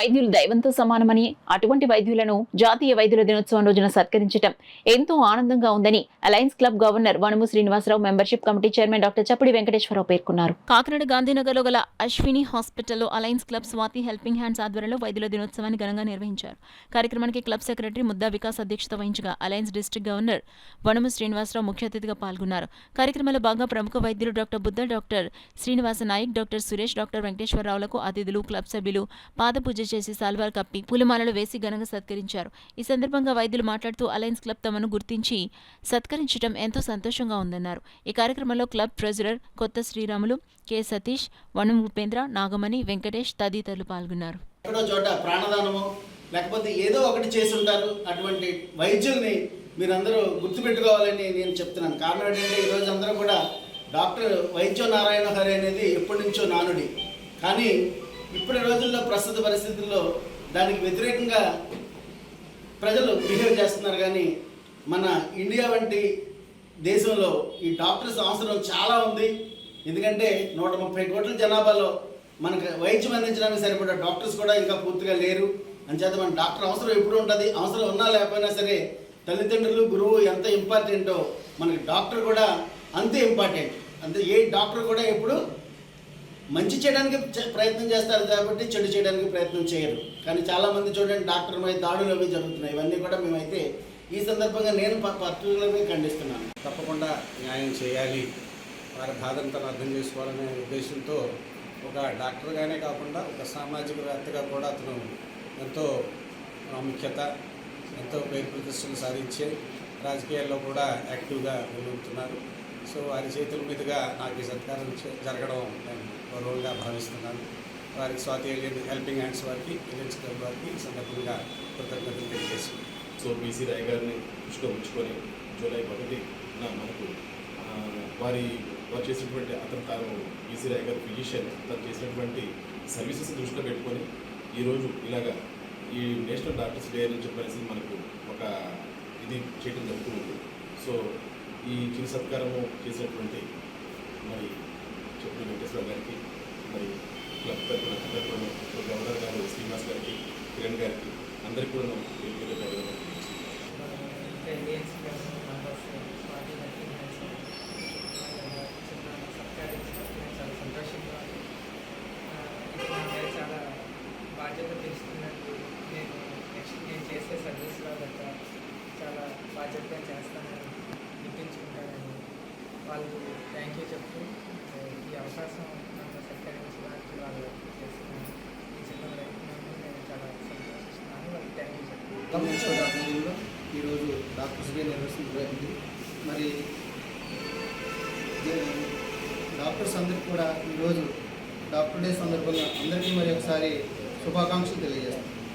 వైద్యులు దైవంతో సమానమని, అటువంటి వైద్యులను జాతీయ వైద్యుల దినోత్సవం రోజున సత్కరించడం ఎంతో ఆనందంగా ఉందని alliance club governor Vanamu Srinivasa Rao membership committee chairman doctor Chappudi Venkateswara Rao పేర్కొన్నారు. కాకినాడ గాంధీనగర్లో గల అశ్విని హాస్పిటల్లో alliance club Swathi helping hands ఆధ్వర్యంలో వైద్యుల దినోత్సవాన్ని ఘనంగా నిర్వహించారు. కార్యక్రమానికి క్లబ్ సెక్రటరీ ముద్దా వికాస్ అధ్యక్షత వహించగా alliance district governor Vanamu Srinivasarao ముఖ్య అతిథిగా పాల్గొన్నారు. కార్యక్రమంలో భాగంగా ప్రముఖ వైద్యులు doctor Buddha, doctor Srinivasa Naik, doctor Suresh, doctor వెంకటేశ్వరరావులకు అతిథులు, క్లబ్ సభ్యులు పాదపూజ చేసి సాల్వార్ కప్పి పూలమాలలు వేసి ఘనంగా సత్కరించారు. ఈ సందర్భంగా వైద్యులు మాట్లాడుతూ అలయన్స్ క్లబ్ తమను గుర్తించి సత్కరించడం ఎంతో సంతోషంగా ఉందన్నారు. ఈ కార్యక్రమంలో క్లబ్ ట్రెజరర్ కొత్త శ్రీరాములు, కె సతీష్, వనం ఉపేంద్ర, నాగమణి, వెంకటేష్ తదితరులు పాల్గొన్నారు. లేకపోతే ఏదో ఒకటి చేసి ఉంటారు. అటువంటి వైద్యుల్ని మీరందరూ గుర్తుపెట్టుకోవాలని నేను చెప్తున్నాను. కారణం ఏంటంటే ఈరోజు అందరూ కూడా డాక్టర్ వైద్య నారాయణ హరి అనేది ఎప్పటి నుంచో నానుడి. కానీ ఇప్పటి రోజుల్లో ప్రస్తుత పరిస్థితుల్లో దానికి వ్యతిరేకంగా ప్రజలు బిహేవ్ చేస్తున్నారు. కానీ మన ఇండియా వంటి దేశంలో ఈ డాక్టర్స్ అవసరం చాలా ఉంది. ఎందుకంటే 130 కోట్ల జనాభాలో మనకు వైద్యం అందించడానికి సరిపడా డాక్టర్స్ కూడా ఇంకా పూర్తిగా లేరు. అంచేత మన డాక్టర్ అవసరం ఎప్పుడు ఉంటుంది. అవసరం ఉన్నా లేకపోయినా సరే తల్లిదండ్రులు, గురువు ఎంత ఇంపార్టెంటో మనకి డాక్టర్ కూడా అంతే ఇంపార్టెంట్. అంతే ఏ డాక్టర్ కూడా ఎప్పుడు మంచి చేయడానికి ప్రయత్నం చేస్తారు కాబట్టి చెడు చేయడానికి ప్రయత్నం చేయరు. కానీ చాలామంది చూడండి డాక్టర్ మీద దాడులు అవి జరుగుతున్నాయి. ఇవన్నీ కూడా మేమైతే ఈ సందర్భంగా నేను పర్టికులర్గా ఖండిస్తున్నాను. తప్పకుండా న్యాయం చేయాలి, వారి బాధంతా అర్థం చేసుకోవాలనే ఉద్దేశంతో ఒక డాక్టర్గానే కాకుండా ఒక సామాజికవేత్తగా కూడా అతను ఎంతో ప్రాముఖ్యత, ఎంతో పేరు ప్రతిష్టలు సాధించే రాజకీయాల్లో కూడా యాక్టివ్గా వెలుగుతున్నారు. సో వారి చేతుల మీదుగా నాకు ఈ సత్కారం జరగడం నేను గౌరవంగా భావిస్తున్నాను. వారికి స్వాతి హెల్పింగ్ హ్యాండ్స్ వారికి, అలయన్స్ క్లబ్ వారికి ఈ సందర్భంగా కృతజ్ఞతలు తెలియజేస్తున్నాను. సో బీసీ రాయ్ గారిని దృష్టిలో ఉంచుకొని జూలై 1న మనకు వారు చేసినటువంటి తాను బీసీ రాయ్ గారు ఫిజిషియన్, తను చేసినటువంటి సర్వీసెస్ దృష్టిలో పెట్టుకొని ఈరోజు ఇలాగా ఈ నేషనల్ డాక్టర్స్ డే అని చెప్పేసి మనకు ఒక ఇది చేయడం జరుగుతూ ఉంది. సో ఈ చిరు సత్కారము చేసినటువంటి మరి చప్పుడి వెంకటేశ్వర గారికి, మరి క్లబ్ తరఫున గవర్నర్ గారు శ్రీనివాస్ గారికి, కిరణ్ గారికి అందరికీ కూడా చాలా బాధ్యత తెలుస్తున్నట్టు నేను చేసే సర్వీస్లో గట్రా చాలా బాధ్యతగా చేస్తానని గుర్తించుకుంటానని వాళ్ళు థ్యాంక్ యూ చెప్తూ ఈ అవకాశం నన్ను సత్కరించడానికి వాళ్ళు చేస్తున్నాను. ఈ చిన్న ప్రయత్నాన్ని నేను చాలా సంతోషిస్తున్నాను. వాళ్ళకి థ్యాంక్ యూ చెప్తాను. ఈరోజు డాక్టర్స్ డే నిర్వహించబడింది. మరి డాక్టర్స్ అందరికీ కూడా ఈరోజు డాక్టర్ డే సందర్భంగా అందరికీ మరి ఒకసారి శుభాకాంక్షలు తెలియజేస్తాను.